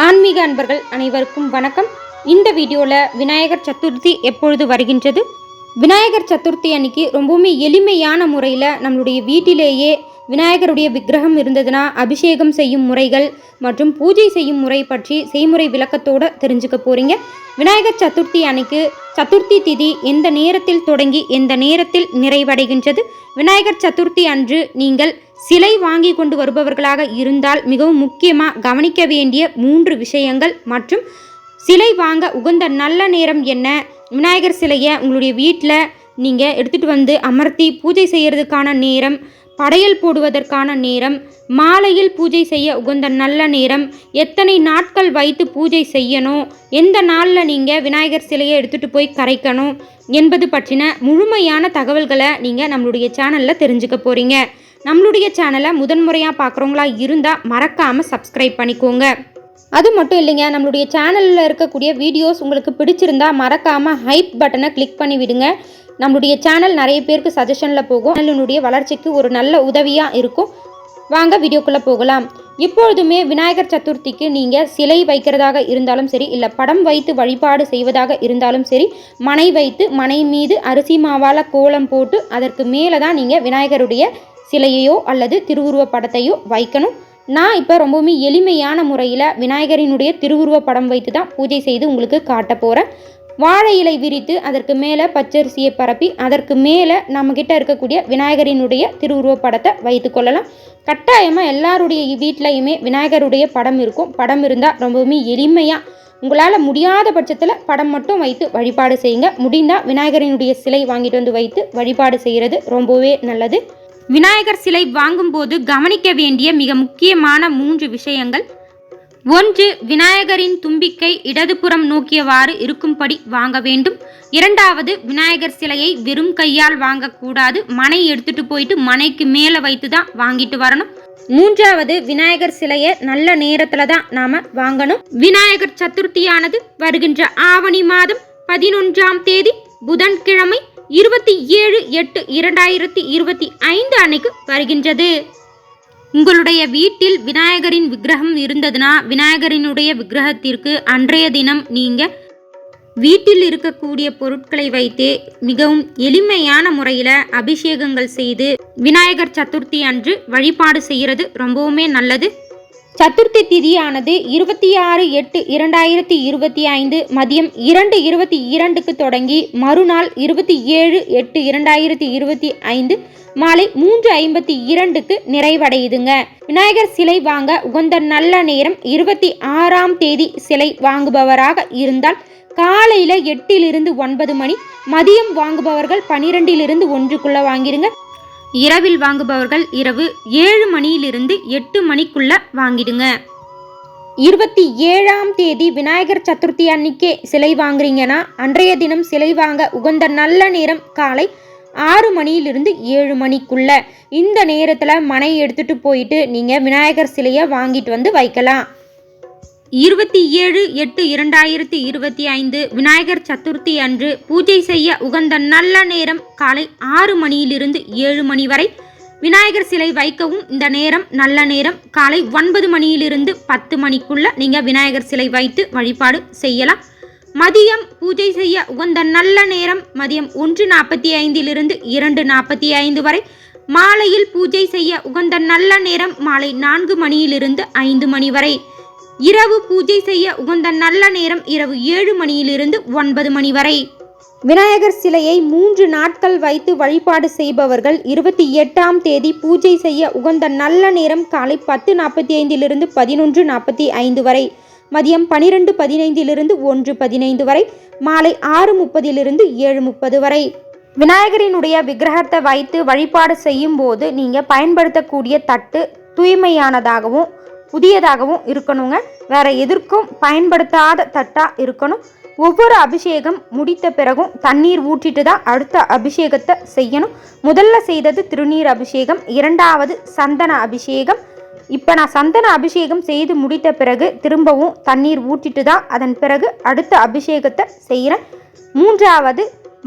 ஆன்மீக அன்பர்கள் அனைவருக்கும் வணக்கம். இந்த வீடியோவில் விநாயகர் சதுர்த்தி எப்பொழுது வருகின்றது, விநாயகர் சதுர்த்தி அன்னைக்கு ரொம்பவுமே எளிமையான முறையில் நம்மளுடைய வீட்டிலேயே விநாயகருடைய விக்கிரகம் இருந்ததுன்னா அபிஷேகம் செய்யும் முறைகள் மற்றும் பூஜை செய்யும் முறை பற்றி செய்முறை விளக்கத்தோடு தெரிஞ்சுக்க போகிறீங்க. விநாயகர் சதுர்த்தி அன்னைக்கு சதுர்த்தி திதி எந்த நேரத்தில் தொடங்கி எந்த நேரத்தில் நிறைவடைகின்றது, விநாயகர் சதுர்த்தி அன்று நீங்கள் சிலை வாங்கி கொண்டு வருபவர்களாக இருந்தால் மிகவும் முக்கியமாக கவனிக்க வேண்டிய 3 விஷயங்கள் மற்றும் சிலை வாங்க உகந்த நல்ல நேரம் என்ன, விநாயகர் சிலையை உங்களுடைய வீட்டில் நீங்கள் எடுத்துகிட்டு வந்து அமர்த்தி பூஜை செய்கிறதுக்கான நேரம், படையல் போடுவதற்கான நேரம், மாலையில் பூஜை செய்ய உகந்த நல்ல நேரம், எத்தனை நாட்கள் வைத்து பூஜை செய்யணும், எந்த நாளில் நீங்கள் விநாயகர் சிலையை எடுத்துகிட்டு போய் கரைக்கணும் என்பது பற்றின முழுமையான தகவல்களை நீங்கள் நம்மளுடைய சேனலில் தெரிஞ்சுக்க போகிறீங்க. நம்மளுடைய சேனலை முதன்முறையாக பார்க்குறவங்களா இருந்தால் மறக்காமல் சப்ஸ்கிரைப் பண்ணிக்கோங்க. அது மட்டும் இல்லைங்க, நம்மளுடைய சேனலில் இருக்கக்கூடிய வீடியோஸ் உங்களுக்கு பிடிச்சிருந்தா மறக்காமல் ஹைப் பட்டனை கிளிக் பண்ணி விடுங்க. நம்மளுடைய சேனல் நிறைய பேருக்கு சஜஷனில் போகும், சேனலினுடைய வளர்ச்சிக்கு ஒரு நல்ல உதவியாக இருக்கும். வாங்க வீடியோக்குள்ளே போகலாம். எப்பொழுதுமே விநாயகர் சதுர்த்திக்கு நீங்கள் சிலை வைக்கிறதாக இருந்தாலும் சரி, இல்லை படம் வைத்து வழிபாடு செய்வதாக இருந்தாலும் சரி, மனை வைத்து மனை மீது அரிசி மாவால் கோலம் போட்டு அதற்கு மேலே தான் நீங்கள் விநாயகருடைய சிலையையோ அல்லது திருவுருவ படத்தையோ வைக்கணும். நான் இப்போ ரொம்பவுமே எளிமையான முறையில் விநாயகரினுடைய திருவுருவ படம் வைத்து தான் பூஜை செய்து உங்களுக்கு காட்ட போகிறேன். வாழை இலை விரித்து அதற்கு மேலே பச்சரிசியை பரப்பி அதற்கு மேலே நம்மக்கிட்ட இருக்கக்கூடிய விநாயகரினுடைய திருவுருவ படத்தை வைத்து கொள்ளலாம். கட்டாயமாக எல்லாருடைய வீட்லையுமே விநாயகருடைய படம் இருக்கும். படம் இருந்தால் ரொம்பவுமே எளிமையாக உங்களால் முடியாத பட்சத்தில் படம் மட்டும் வைத்து வழிபாடு செய்யுங்க. முடிந்தால் விநாயகரினுடைய சிலை வாங்கிட்டு வந்து வைத்து வழிபாடு செய்கிறது ரொம்பவே நல்லது. விநாயகர் சிலை வாங்கும்போது கவனிக்க வேண்டிய மிக முக்கியமான 3 விஷயங்கள். 1. விநாயகரின் தும்பிக்கை இடதுபுறம் நோக்கியவாறு இருக்கும்படி வாங்க வேண்டும். 2வது, விநாயகர் சிலையை வெறும் கையால் வாங்கக்கூடாது, மனை எடுத்துட்டு போயிட்டு மனைக்கு மேலே வைத்து தான் வாங்கிட்டு வரணும். 3வது, விநாயகர் சிலையை நல்ல நேரத்தில் தான் நாம் வாங்கணும். விநாயகர் சதுர்த்தியானது வருகின்ற ஆவணி மாதம் 11ஆம் தேதி புதன்கிழமை 27/8/2025 அன்னைக்கு வருகின்றது. உங்களுடைய வீட்டில் விநாயகரின் விக்கிரகம் இருந்ததுன்னா விநாயகரினுடைய விக்கிரகத்திற்கு அன்றைய தினம் நீங்கள் வீட்டில் இருக்கக்கூடிய பொருட்களை வைத்தே மிகவும் எளிமையான முறையில் அபிஷேகங்கள் செய்து விநாயகர் சதுர்த்தி அன்று வழிபாடு செய்கிறது ரொம்பவுமே நல்லது. சதுர்த்தி திதியானது 26/8/2025 மதியம் 2:22க்கு தொடங்கி மறுநாள் 27/8/2025 மாலை 3:52க்கு நிறைவடையுதுங்க. விநாயகர் சிலை வாங்க உகந்த நல்ல நேரம் 26ஆம் தேதி சிலை வாங்குபவராக இருந்தால் காலையில் 8 to 9 மணி, மதியம் வாங்குபவர்கள் 12 to 1க்குள்ளே வாங்கிடுங்க. இரவில் வாங்குபவர்கள் இரவு 7 மணியிலிருந்து 8 மணிக்குள்ள வாங்கிடுங்க. 27ஆம் தேதி விநாயகர் சதுர்த்தி அன்னைக்கே சிலை வாங்குறீங்கன்னா அன்றைய தினம் சிலை வாங்க உகந்த நல்ல நேரம் காலை 6 மணியிலிருந்து 7 மணிக்குள்ள. இந்த நேரத்தில் மனை எடுத்துட்டு போயிட்டு நீங்கள் விநாயகர் சிலையை வாங்கிட்டு வந்து வைக்கலாம். 27/8/2025 விநாயகர் சதுர்த்தி அன்று பூஜை செய்ய உகந்த நல்ல நேரம் காலை 6 மணியிலிருந்து 7 மணி வரை. விநாயகர் சிலை வைக்கவும் இந்த நேரம் நல்ல நேரம். காலை 9 மணியிலிருந்து 10 மணிக்குள்ள நீங்கள் விநாயகர் சிலை வைத்து வழிபாடு செய்யலாம். மதியம் பூஜை செய்ய உகந்த நல்ல நேரம் மதியம் 1:45 to 2:45 வரை. மாலையில் பூஜை செய்ய உகந்த நல்ல நேரம் மாலை 4 மணியிலிருந்து 5 மணி வரை. இரவு பூஜை செய்ய உகந்த நல்ல நேரம் இரவு 7 மணியிலிருந்து 9 மணி வரை. விநாயகர் சிலையை 3 நாட்கள் வைத்து வழிபாடு செய்பவர்கள் 28ஆம் தேதி பூஜை செய்ய உகந்த நல்ல நேரம் காலை 10:45 to 11:45 வரை, மதியம் 12:15 to 1:15 வரை, மாலை 6:30 to 7:30 வரை. விநாயகரினுடைய விக்கிரகத்தை வைத்து வழிபாடு செய்யும் போது நீங்கள் பயன்படுத்தக்கூடிய தட்டு தூய்மையானதாகவும் புதியதாகவும் இருக்கணுங்க. வேற எதற்கும் பயன்படுத்தாத தட்டாக இருக்கணும். ஒவ்வொரு அபிஷேகம் முடித்த பிறகும் தண்ணீர் ஊற்றிட்டு தான் அடுத்த அபிஷேகத்தை செய்யணும். முதல்ல செய்தது திருநீர் அபிஷேகம், 2வது சந்தன அபிஷேகம். இப்போ நான் சந்தன அபிஷேகம் செய்து முடித்த பிறகு திரும்பவும் தண்ணீர் ஊற்றிட்டு தான் அதன் பிறகு அடுத்த அபிஷேகத்தை செய்கிறேன். 3வது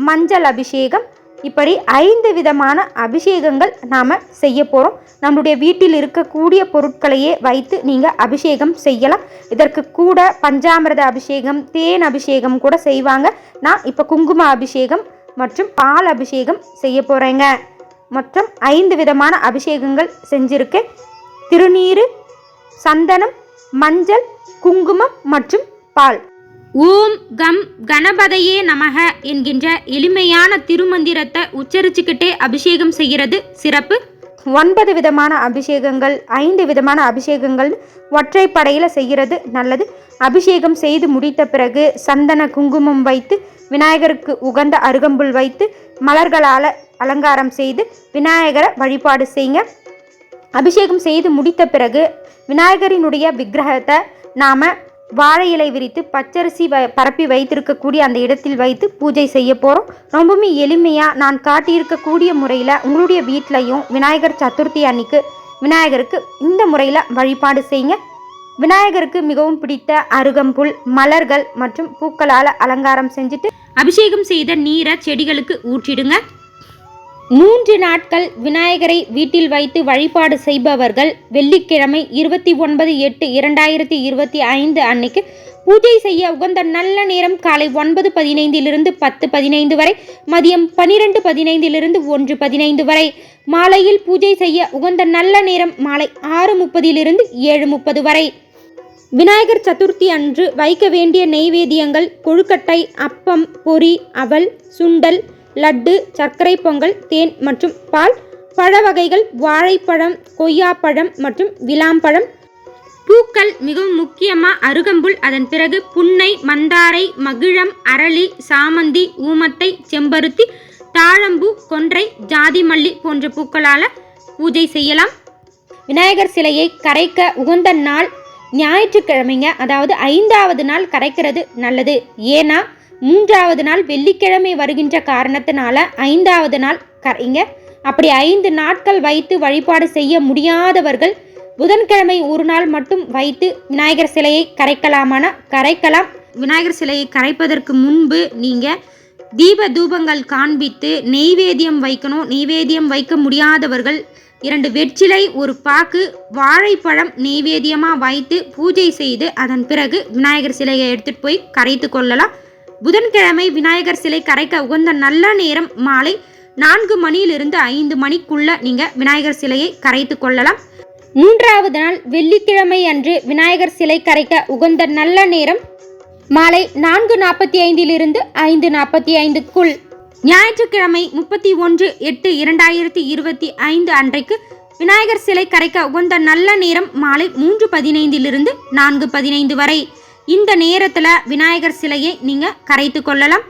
மஞ்சள் அபிஷேகம், இப்படி 5 விதமான அபிஷேகங்கள் நாம் செய்ய போகிறோம். நம்மளுடைய வீட்டில் இருக்கக்கூடிய பொருட்களையே வைத்து நீங்கள் அபிஷேகம் செய்யலாம். இதற்கு கூட பஞ்சாமிர்த அபிஷேகம், தேன் அபிஷேகம் கூட செய்வாங்க. நான் இப்போ குங்கும அபிஷேகம் மற்றும் பால் அபிஷேகம் செய்ய போகிறேங்க. மொத்தம் 5 விதமான அபிஷேகங்கள் செஞ்சுருக்கேன். திருநீறு, சந்தனம், மஞ்சள், குங்குமம் மற்றும் பால். ஓம் கம் கணபதையே நமக என்கின்ற எளிமையான திருமந்திரத்தை உச்சரிச்சுக்கிட்டே அபிஷேகம் செய்கிறது சிறப்பு. 9 விதமான அபிஷேகங்கள், 5 விதமான அபிஷேகங்கள் ஒற்றைப்படையில் செய்கிறது நல்லது. அபிஷேகம் செய்து முடித்த பிறகு சந்தன குங்குமம் வைத்து, விநாயகருக்கு உகந்த அருகம்புல் வைத்து, மலர்களால் அலங்காரம் செய்து விநாயகரை வழிபாடு செய்யுங்க. அபிஷேகம் செய்து முடித்த பிறகு விநாயகரினுடைய விக்கிரகத்தை நாம் வாழை இலை விரித்து பச்சரிசி பரப்பி வைத்திருக்கக்கூடிய அந்த இடத்தில் வைத்து பூஜை செய்ய போகிறோம். ரொம்பவுமே எளிமையாக நான் காட்டியிருக்கக்கூடிய முறையில் உங்களுடைய வீட்லையும் விநாயகர் சதுர்த்தி அன்னைக்கு விநாயகருக்கு இந்த முறையில் வழிபாடு செய்யுங்க. விநாயகருக்கு மிகவும் பிடித்த அருகம்புல், மலர்கள் மற்றும் பூக்களால் அலங்காரம் செஞ்சுட்டு அபிஷேகம் செய்த நீரை செடிகளுக்கு ஊற்றிடுங்க. 3 நாட்கள் விநாயகரை வீட்டில் வைத்து வழிபாடு செய்பவர்கள் வெள்ளிக்கிழமை 29/8/2025 அன்னைக்கு பூஜை செய்ய உகந்த நல்ல நேரம் காலை 9:15 10:15 வரை, மதியம் 12:15 1:15 வரை. மாலையில் பூஜை செய்ய உகந்த நல்ல நேரம் மாலை 6:30 7:30 வரை. விநாயகர் சதுர்த்தி அன்று வைக்க வேண்டிய நெய்வேத்தியங்கள்: கொழுக்கட்டை, அப்பம், பொரி, அவல், சுண்டல், லட்டு, சர்க்கரை பொங்கல், தேன் மற்றும் பால். பழ வகைகள்: வாழைப்பழம், கொய்யாப்பழம் மற்றும் விளாம்பழம். பூக்கள் மிகவும் முக்கியமாக அருகம்புல், அதன் பிறகு புன்னை, மந்தாரை, மகிழம், அரளி, சாமந்தி, ஊமத்தை, செம்பருத்தி, தாழம்பூ, கொன்றை, ஜாதி மல்லி போன்ற பூக்களால் பூஜை செய்யலாம். விநாயகர் சிலையை கரைக்க உகந்த நாள் ஞாயிற்றுக்கிழமைங்க, அதாவது 5வது நாள் கரைக்கிறது நல்லது. ஏன்னா 3வது நாள் வெள்ளிக்கிழமை வருகின்ற காரணத்தினால 5வது நாள் கரைங்க. அப்படி 5 நாட்கள் வைத்து வழிபாடு செய்ய முடியாதவர்கள் புதன்கிழமை ஒரு நாள் மட்டும் வைத்து விநாயகர் சிலையை கரைக்கலாமானா கரைக்கலாம். விநாயகர் சிலையை கரைப்பதற்கு முன்பு நீங்கள் தீப தூபங்கள் காண்பித்து நெய்வேத்தியம் வைக்கணும். நெய்வேத்தியம் வைக்க முடியாதவர்கள் 2 வெற்றிலை, ஒரு பாக்கு, வாழைப்பழம் நெய்வேத்தியமாக வைத்து பூஜை செய்து அதன் பிறகு விநாயகர் சிலையை எடுத்துகிட்டு போய் கரைத்து கொள்ளலாம். புதன்கிழமை விநாயகர் சிலை கரைக்க உகந்த நல்ல நேரம் மாலை 4 மணியிலிருந்து 5 மணிக்குள்ள நீங்கள் விநாயகர் சிலையை கரைத்து கொள்ளலாம். 3வது நாள் வெள்ளிக்கிழமை அன்று விநாயகர் சிலை கரைக்க உகந்த நல்ல நேரம் மாலை 4:45 5:45க்குள். ஞாயிற்றுக்கிழமை 31/8/2025 அன்றைக்கு விநாயகர் சிலை கரைக்க உகந்த நல்ல நேரம் மாலை 3:15 4:15 வரை. இந்த நேரத்தில் விநாயகர் சிலையை நீங்கள் கரைத்து கொள்ளலாம்.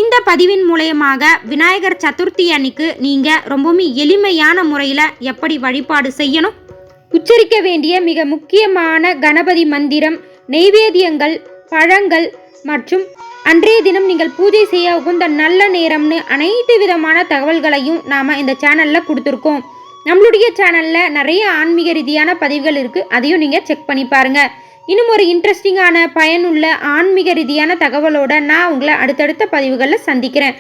இந்த பதிவின் மூலயமாக விநாயகர் சதுர்த்தி அன்னைக்கு நீங்கள் ரொம்பவும் எளிமையான முறையில் எப்படி வழிபாடு செய்யணும், உச்சரிக்க வேண்டிய மிக முக்கியமான கணபதி மந்திரம், நெய்வேத்தியங்கள், பழங்கள் மற்றும் அன்றைய தினம் நீங்கள் பூஜை செய்ய உகந்த நல்ல நேரம்னு அனைத்து விதமான தகவல்களையும் நாம் இந்த சேனலில் கொடுத்துருக்கோம். நம்மளுடைய சேனலில் நிறைய ஆன்மீக ரீதியான பதிவுகள் இருக்குது, அதையும் நீங்கள் செக் பண்ணி பாருங்கள். இன்னும் ஒரு இன்ட்ரெஸ்டிங்கான பயனுள்ள ஆன்மீக ரீதியான தகவலோட நான் உங்களை அடுத்தடுத்த பதிவுகளில் சந்திக்கிறேன்.